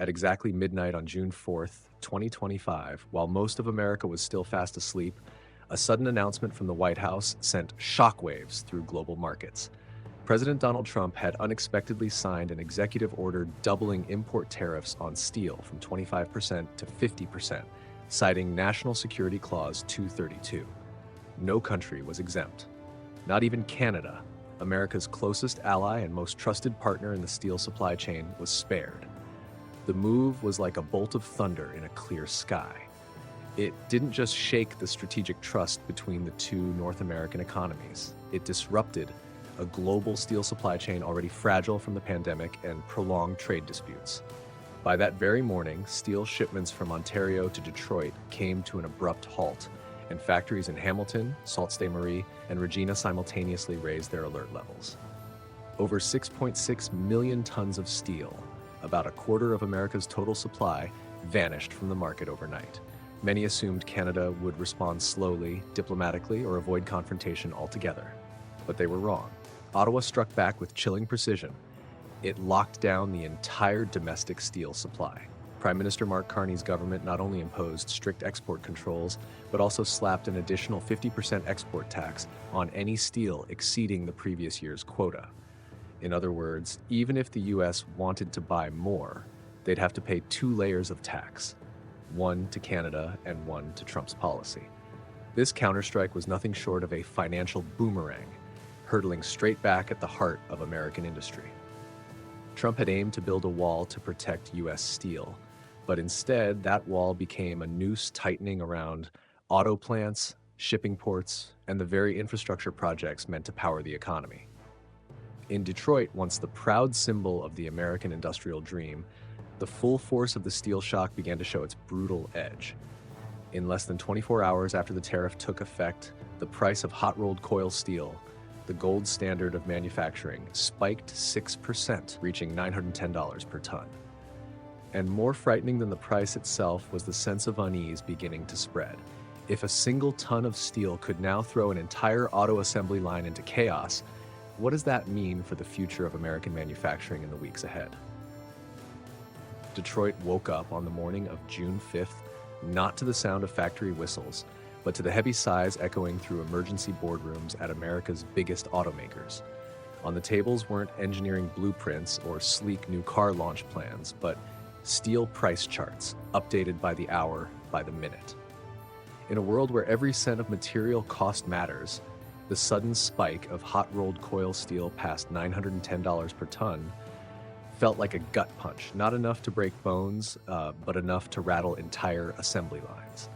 At exactly midnight on June 4th, 2025, while most of America was still fast asleep, a sudden announcement from the White House sent shockwaves through global markets. President Donald Trump had unexpectedly signed an executive order doubling import tariffs on steel from 25% to 50%, citing National Security Clause 232. No country was exempt. Not even Canada, America's closest ally and most trusted partner in the steel supply chain, was spared. The move was like a bolt of thunder in a clear sky. It didn't just shake the strategic trust between the two North American economies. It disrupted a global steel supply chain already fragile from the pandemic and prolonged trade disputes. By that very morning, steel shipments from Ontario to Detroit came to an abrupt halt, and factories in Hamilton, Sault Ste. Marie, and Regina simultaneously raised their alert levels. Over 6.6 million tons of steel, about a quarter of America's total supply, vanished from the market overnight. Many assumed Canada would respond slowly, diplomatically, or avoid confrontation altogether. But they were wrong. Ottawa struck back with chilling precision. It locked down the entire domestic steel supply. Prime Minister Mark Carney's government not only imposed strict export controls, but also slapped an additional 50% export tax on any steel exceeding the previous year's quota. In other words, even if the U.S. wanted to buy more, they'd have to pay two layers of tax, one to Canada and one to Trump's policy. This counterstrike was nothing short of a financial boomerang, hurtling straight back at the heart of American industry. Trump had aimed to build a wall to protect U.S. steel, but instead that wall became a noose tightening around auto plants, shipping ports, and the very infrastructure projects meant to power the economy. In Detroit, once the proud symbol of the American industrial dream, the full force of the steel shock began to show its brutal edge. In less than 24 hours after the tariff took effect, the price of hot-rolled coil steel, the gold standard of manufacturing, spiked 6%, reaching $910 per ton. And more frightening than the price itself was the sense of unease beginning to spread. If a single ton of steel could now throw an entire auto assembly line into chaos, what does that mean for the future of American manufacturing in the weeks ahead? Detroit woke up on the morning of June 5th, not to the sound of factory whistles, but to the heavy sighs echoing through emergency boardrooms at America's biggest automakers. On the tables weren't engineering blueprints or sleek new car launch plans, but steel price charts, updated by the hour, by the minute. In a world where every cent of material cost matters, the sudden spike of hot-rolled coil steel past $910 per ton felt like a gut punch, not enough to break bones, but enough to rattle entire assembly lines.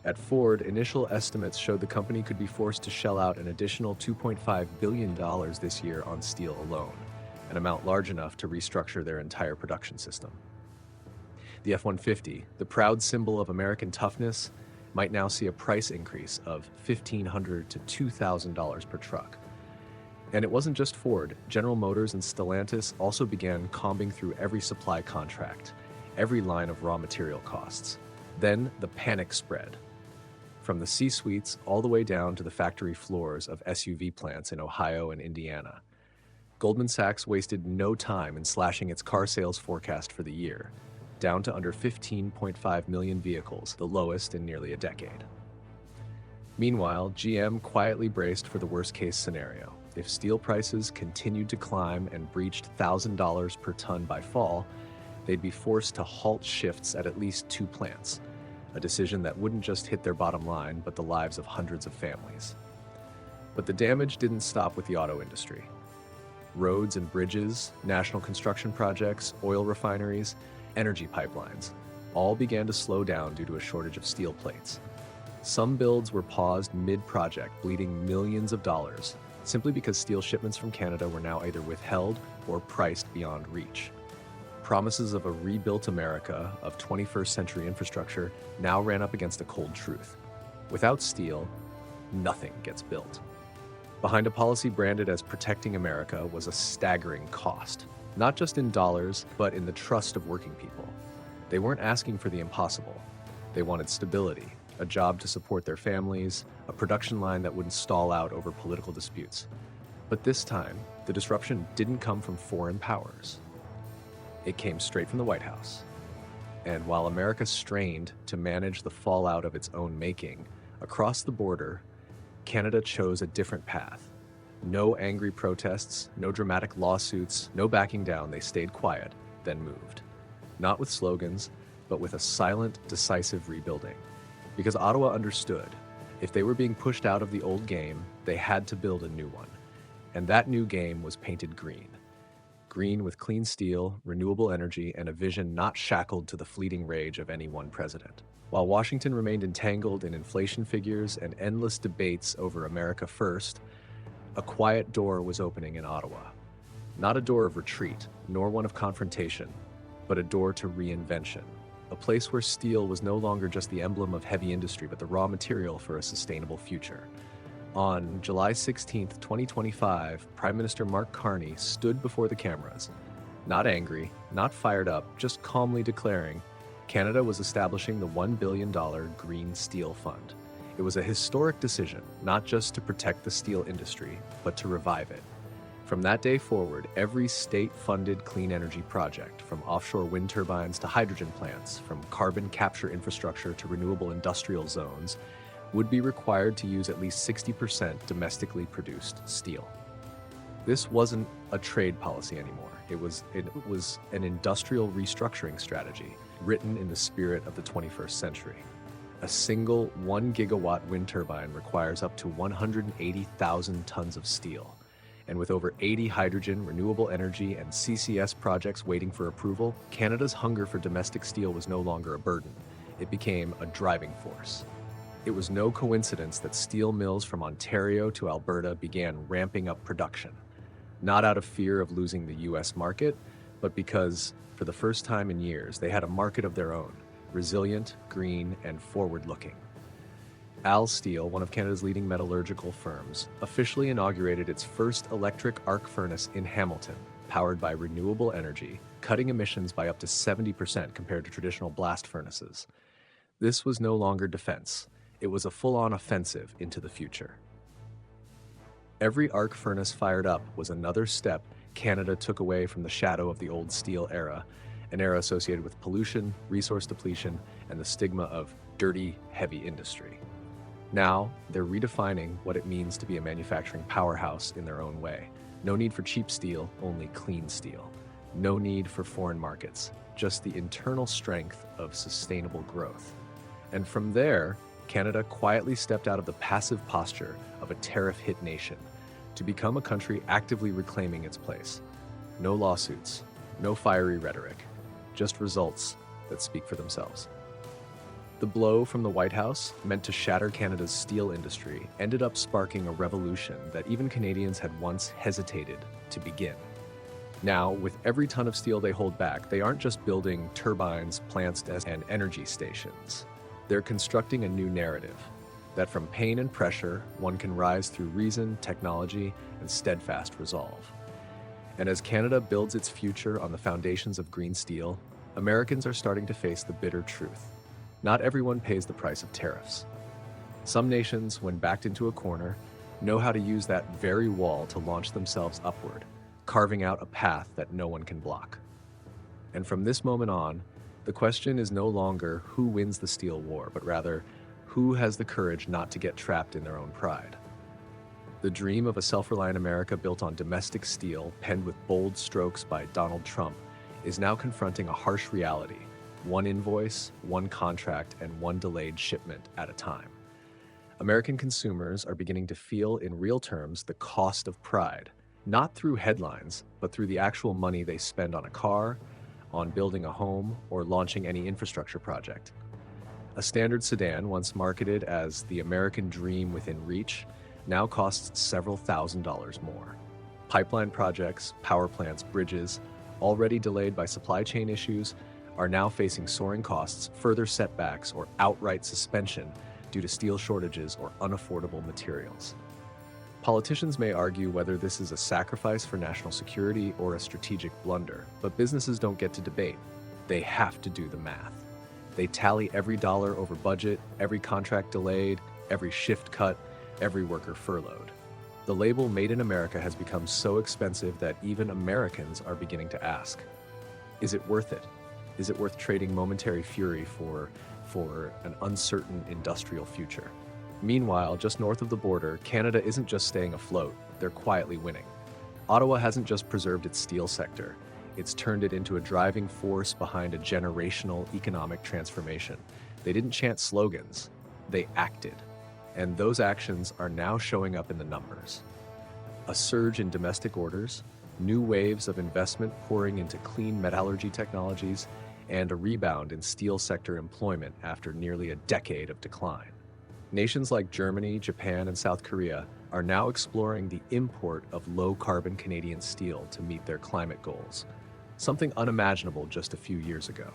At Ford, initial estimates showed the company could be forced to shell out an additional $2.5 billion this year on steel alone, an amount large enough to restructure their entire production system. The F-150, the proud symbol of American toughness, might now see a price increase of $1,500 to $2,000 per truck. And it wasn't just Ford. General Motors and Stellantis also began combing through every supply contract, every line of raw material costs. Then the panic spread. From the C-suites all the way down to the factory floors of SUV plants in Ohio and Indiana. Goldman Sachs wasted no time in slashing its car sales forecast for the year, down to under 15.5 million vehicles, the lowest in nearly a decade. Meanwhile, GM quietly braced for the worst-case scenario. If steel prices continued to climb and breached $1,000 per ton by fall, they'd be forced to halt shifts at least two plants, a decision that wouldn't just hit their bottom line, but the lives of hundreds of families. But the damage didn't stop with the auto industry. Roads and bridges, national construction projects, oil refineries, energy pipelines all began to slow down due to a shortage of steel plates. Some builds were paused mid-project, bleeding millions of dollars, simply because steel shipments from Canada were now either withheld or priced beyond reach. Promises of a rebuilt America, of 21st century infrastructure, now ran up against a cold truth. Without steel, nothing gets built. Behind a policy branded as protecting America was a staggering cost, not just in dollars, but in the trust of working people. They weren't asking for the impossible. They wanted stability, a job to support their families, a production line that wouldn't stall out over political disputes. But this time, the disruption didn't come from foreign powers. It came straight from the White House. And while America strained to manage the fallout of its own making, across the border, Canada chose a different path. No angry protests, no dramatic lawsuits, no backing down. They stayed quiet, then moved. Not with slogans, but with a silent, decisive rebuilding. Because Ottawa understood, if they were being pushed out of the old game, they had to build a new one. And that new game was painted green. Green with clean steel, renewable energy, and a vision not shackled to the fleeting rage of any one president. While Washington remained entangled in inflation figures and endless debates over America First, a quiet door was opening in Ottawa. Not a door of retreat, nor one of confrontation, but a door to reinvention. A place where steel was no longer just the emblem of heavy industry, but the raw material for a sustainable future. On July 16, 2025, Prime Minister Mark Carney stood before the cameras, not angry, not fired up, just calmly declaring Canada was establishing the $1 billion Green Steel Fund. It was a historic decision, not just to protect the steel industry, but to revive it. From that day forward, every state-funded clean energy project, from offshore wind turbines to hydrogen plants, from carbon capture infrastructure to renewable industrial zones, would be required to use at least 60% domestically produced steel. This wasn't a trade policy anymore. It was an industrial restructuring strategy written in the spirit of the 21st century. A single 1 gigawatt wind turbine requires up to 180,000 tons of steel. And with over 80 hydrogen, renewable energy, and CCS projects waiting for approval, Canada's hunger for domestic steel was no longer a burden. It became a driving force. It was no coincidence that steel mills from Ontario to Alberta began ramping up production, not out of fear of losing the US market, but because, for the first time in years, they had a market of their own, resilient, green, and forward-looking. Al Steel, one of Canada's leading metallurgical firms, officially inaugurated its first electric arc furnace in Hamilton, powered by renewable energy, cutting emissions by up to 70% compared to traditional blast furnaces. This was no longer defense. It was a full-on offensive into the future. Every arc furnace fired up was another step Canada took away from the shadow of the old steel era, an era associated with pollution, resource depletion, and the stigma of dirty, heavy industry. Now, they're redefining what it means to be a manufacturing powerhouse in their own way. No need for cheap steel, only clean steel. No need for foreign markets, just the internal strength of sustainable growth. And from there, Canada quietly stepped out of the passive posture of a tariff-hit nation to become a country actively reclaiming its place. No lawsuits, no fiery rhetoric, just results that speak for themselves. The blow from the White House, meant to shatter Canada's steel industry, ended up sparking a revolution that even Canadians had once hesitated to begin. Now, with every ton of steel they hold back, they aren't just building turbines, plants, and energy stations. They're constructing a new narrative, that from pain and pressure, one can rise through reason, technology, and steadfast resolve. And as Canada builds its future on the foundations of green steel, Americans are starting to face the bitter truth. Not everyone pays the price of tariffs. Some nations, when backed into a corner, know how to use that very wall to launch themselves upward, carving out a path that no one can block. And from this moment on, the question is no longer who wins the steel war, but rather, who has the courage not to get trapped in their own pride? The dream of a self-reliant America built on domestic steel, penned with bold strokes by Donald Trump, is now confronting a harsh reality: one invoice, one contract, and one delayed shipment at a time. American consumers are beginning to feel in real terms the cost of pride, not through headlines, but through the actual money they spend on a car, on building a home, or launching any infrastructure project. A standard sedan, once marketed as the American dream within reach, now costs several $1,000s more. Pipeline projects, power plants, bridges, already delayed by supply chain issues, are now facing soaring costs, further setbacks, or outright suspension due to steel shortages or unaffordable materials. Politicians may argue whether this is a sacrifice for national security or a strategic blunder, but businesses don't get to debate. They have to do the math. They tally every dollar over budget, every contract delayed, every shift cut, every worker furloughed. The label Made in America has become so expensive that even Americans are beginning to ask, is it worth it? Is it worth trading momentary fury for an uncertain industrial future? Meanwhile, just north of the border, Canada isn't just staying afloat, they're quietly winning. Ottawa hasn't just preserved its steel sector, it's turned it into a driving force behind a generational economic transformation. They didn't chant slogans, they acted. And those actions are now showing up in the numbers. A surge in domestic orders, new waves of investment pouring into clean metallurgy technologies, and a rebound in steel sector employment after nearly a decade of decline. Nations like Germany, Japan, and South Korea are now exploring the import of low-carbon Canadian steel to meet their climate goals, something unimaginable just a few years ago.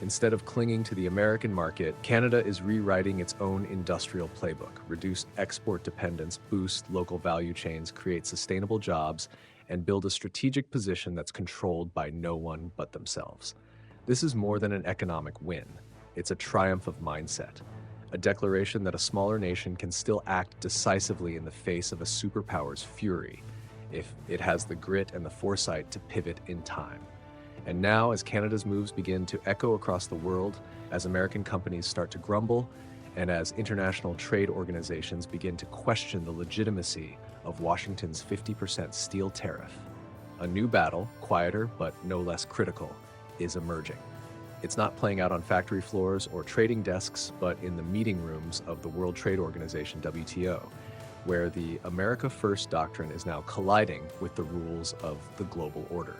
Instead of clinging to the American market, Canada is rewriting its own industrial playbook: reduce export dependence, boost local value chains, create sustainable jobs, and build a strategic position that's controlled by no one but themselves. This is more than an economic win. It's a triumph of mindset, a declaration that a smaller nation can still act decisively in the face of a superpower's fury if it has the grit and the foresight to pivot in time. And now, as Canada's moves begin to echo across the world, as American companies start to grumble, and as international trade organizations begin to question the legitimacy of Washington's 50% steel tariff, a new battle, quieter but no less critical, is emerging. It's not playing out on factory floors or trading desks, but in the meeting rooms of the World Trade Organization, WTO, where the America First doctrine is now colliding with the rules of the global order.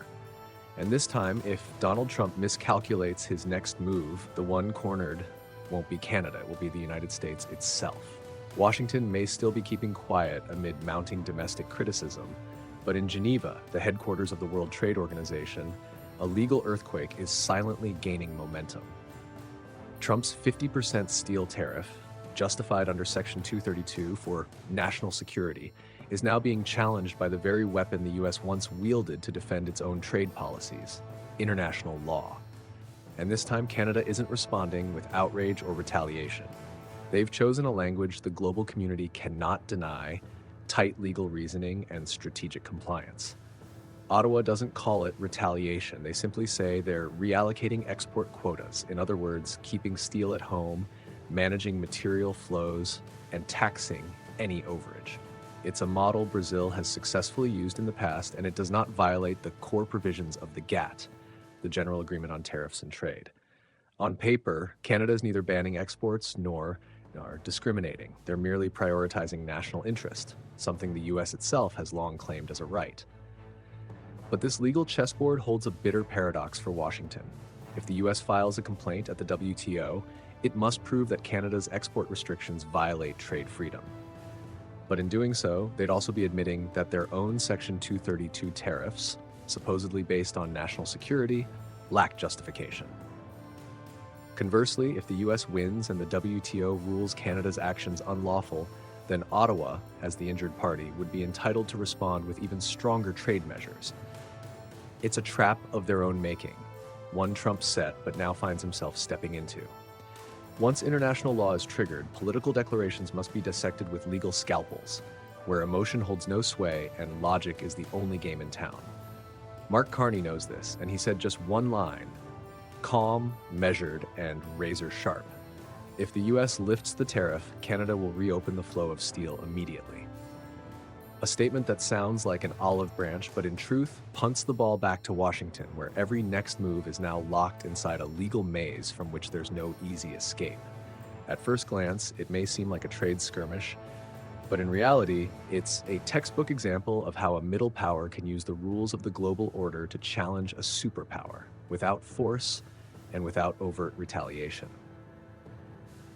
And this time, if Donald Trump miscalculates his next move, the one cornered won't be Canada, it will be the United States itself. Washington may still be keeping quiet amid mounting domestic criticism, but in Geneva, the headquarters of the World Trade Organization, a legal earthquake is silently gaining momentum. Trump's 50% steel tariff, justified under Section 232 for national security, is now being challenged by the very weapon the U.S. once wielded to defend its own trade policies: international law. And this time, Canada isn't responding with outrage or retaliation. They've chosen a language the global community cannot deny: tight legal reasoning and strategic compliance. Ottawa doesn't call it retaliation. They simply say they're reallocating export quotas. In other words, keeping steel at home, managing material flows, and taxing any overage. It's a model Brazil has successfully used in the past, and it does not violate the core provisions of the GATT, the General Agreement on Tariffs and Trade. On paper, Canada is neither banning exports nor discriminating. They're merely prioritizing national interest, something the U.S. itself has long claimed as a right. But this legal chessboard holds a bitter paradox for Washington. If the U.S. files a complaint at the WTO, it must prove that Canada's export restrictions violate trade freedom. But in doing so, they'd also be admitting that their own Section 232 tariffs, supposedly based on national security, lack justification. Conversely, if the U.S. wins and the WTO rules Canada's actions unlawful, then Ottawa, as the injured party, would be entitled to respond with even stronger trade measures. It's a trap of their own making, one Trump set but now finds himself stepping into. Once international law is triggered, political declarations must be dissected with legal scalpels, where emotion holds no sway and logic is the only game in town. Mark Carney knows this, and he said just one line: calm, measured, and razor sharp. If the U.S. lifts the tariff, Canada will reopen the flow of steel immediately. A statement that sounds like an olive branch, but in truth punts the ball back to Washington, where every next move is now locked inside a legal maze from which there's no easy escape. At first glance, it may seem like a trade skirmish, but in reality, it's a textbook example of how a middle power can use the rules of the global order to challenge a superpower, without force and without overt retaliation.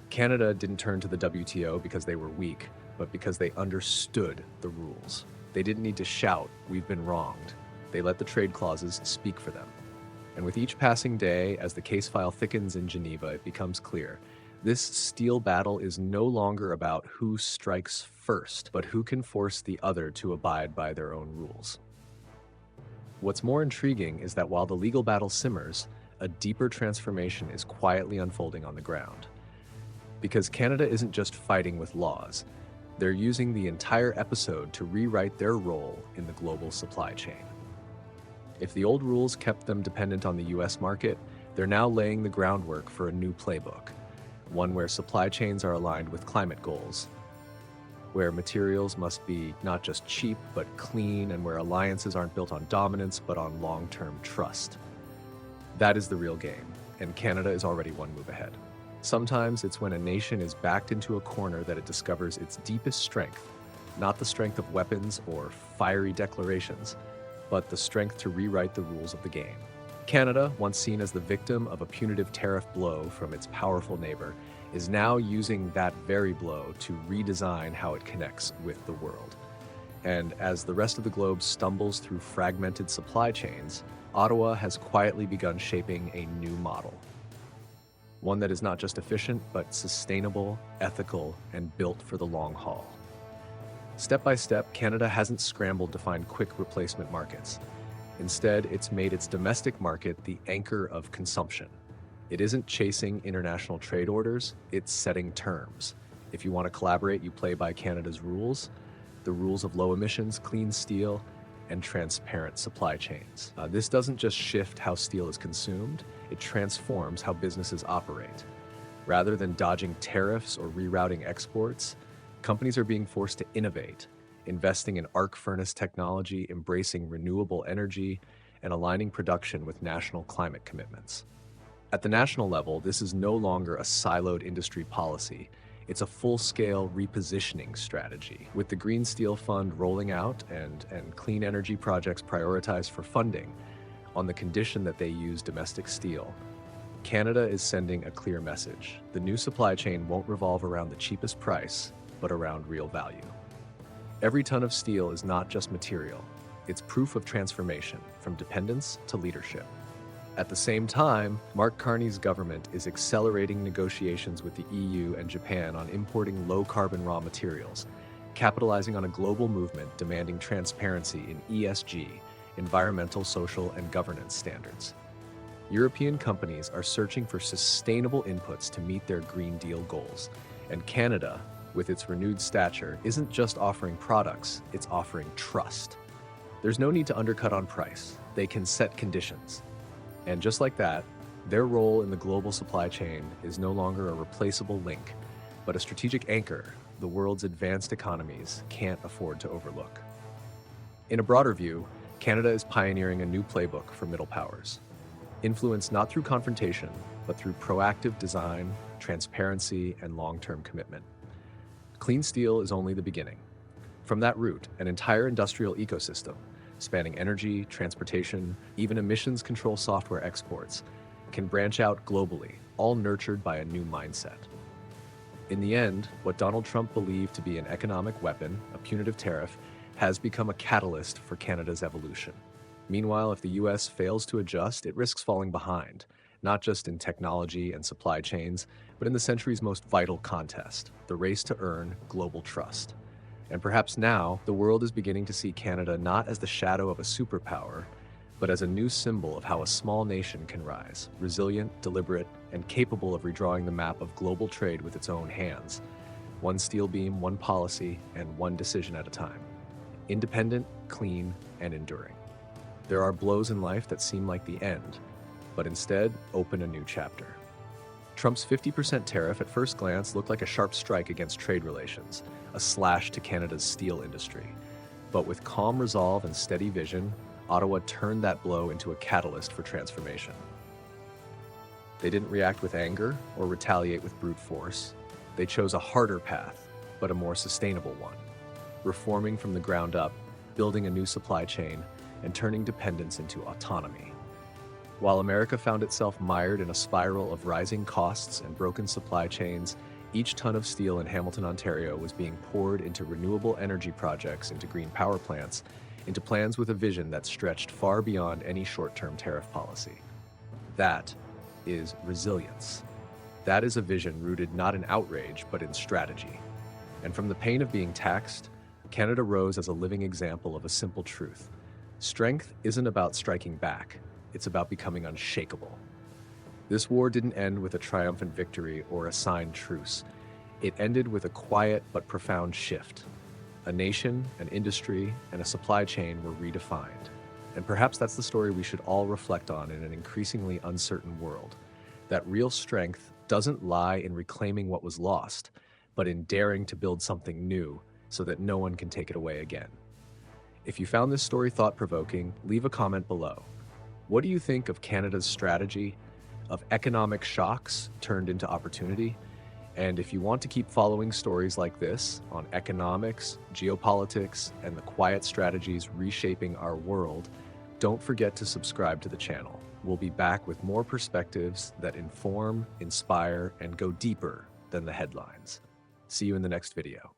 Canada didn't turn to the WTO because they were weak, but because they understood the rules. They didn't need to shout, "We've been wronged." They let the trade clauses speak for them. And with each passing day, as the case file thickens in Geneva, it becomes clear: this steel battle is no longer about who strikes first, but who can force the other to abide by their own rules. What's more intriguing is that while the legal battle simmers, a deeper transformation is quietly unfolding on the ground. Because Canada isn't just fighting with laws, they're using the entire episode to rewrite their role in the global supply chain. If the old rules kept them dependent on the US market, They're now laying the groundwork for a new playbook, one where supply chains are aligned with climate goals, where materials must be not just cheap but clean, and where alliances aren't built on dominance but on long-term trust. That is the real game, and Canada is already one move ahead. Sometimes it's when a nation is backed into a corner that it discovers its deepest strength, not the strength of weapons or fiery declarations, but the strength to rewrite the rules of the game. Canada, once seen as the victim of a punitive tariff blow from its powerful neighbor, is now using that very blow to redesign how it connects with the world. And as the rest of the globe stumbles through fragmented supply chains, Ottawa has quietly begun shaping a new model. One that is not just efficient, but sustainable, ethical, and built for the long haul. Step by step, Canada hasn't scrambled to find quick replacement markets. Instead, it's made its domestic market the anchor of consumption. It isn't chasing international trade orders, it's setting terms. If you want to collaborate, you play by Canada's rules, the rules of low emissions, clean steel, and transparent supply chains. This doesn't just shift how steel is consumed, it transforms how businesses operate. Rather than dodging tariffs or rerouting exports, companies are being forced to innovate, investing in arc furnace technology, embracing renewable energy, and aligning production with national climate commitments. At the national level, this is no longer a siloed industry policy. It's a full-scale repositioning strategy, with the Green Steel Fund rolling out and clean energy projects prioritized for funding on the condition that they use domestic steel. Canada is sending a clear message. The new supply chain won't revolve around the cheapest price, but around real value. Every ton of steel is not just material, it's proof of transformation, from dependence to leadership. At the same time, Mark Carney's government is accelerating negotiations with the EU and Japan on importing low-carbon raw materials, capitalizing on a global movement demanding transparency in ESG, environmental, social, and governance standards. European companies are searching for sustainable inputs to meet their Green Deal goals, and Canada, with its renewed stature, isn't just offering products, it's offering trust. There's no need to undercut on price. They can set conditions. And just like that, their role in the global supply chain is no longer a replaceable link, but a strategic anchor the world's advanced economies can't afford to overlook. In a broader view, Canada is pioneering a new playbook for middle powers, influenced not through confrontation, but through proactive design, transparency, and long-term commitment. Clean steel is only the beginning. From that root, an entire industrial ecosystem, spanning energy, transportation, even emissions control software exports, can branch out globally, all nurtured by a new mindset. In the end, what Donald Trump believed to be an economic weapon, a punitive tariff, has become a catalyst for Canada's evolution. Meanwhile, if the US fails to adjust, it risks falling behind, not just in technology and supply chains, but in the century's most vital contest, the race to earn global trust. And perhaps now, the world is beginning to see Canada not as the shadow of a superpower, but as a new symbol of how a small nation can rise, resilient, deliberate, and capable of redrawing the map of global trade with its own hands. One steel beam, one policy, and one decision at a time. Independent, clean, and enduring. There are blows in life that seem like the end, but instead open a new chapter. Trump's 50% tariff at first glance looked like a sharp strike against trade relations, a slash to Canada's steel industry. But with calm resolve and steady vision, Ottawa turned that blow into a catalyst for transformation. They didn't react with anger or retaliate with brute force. They chose a harder path, but a more sustainable one, reforming from the ground up, building a new supply chain, and turning dependence into autonomy. While America found itself mired in a spiral of rising costs and broken supply chains, each ton of steel in Hamilton, Ontario was being poured into renewable energy projects, into green power plants, into plans with a vision that stretched far beyond any short-term tariff policy. That is resilience. That is a vision rooted not in outrage, but in strategy. And from the pain of being taxed, Canada rose as a living example of a simple truth. Strength isn't about striking back. It's about becoming unshakable. This war didn't end with a triumphant victory or a signed truce. It ended with a quiet but profound shift. A nation, an industry, and a supply chain were redefined. And perhaps that's the story we should all reflect on in an increasingly uncertain world. That real strength doesn't lie in reclaiming what was lost, but in daring to build something new so that no one can take it away again. If you found this story thought-provoking, leave a comment below. What do you think of Canada's strategy of economic shocks turned into opportunity? And if you want to keep following stories like this on economics, geopolitics, and the quiet strategies reshaping our world, don't forget to subscribe to the channel. We'll be back with more perspectives that inform, inspire, and go deeper than the headlines. See you in the next video.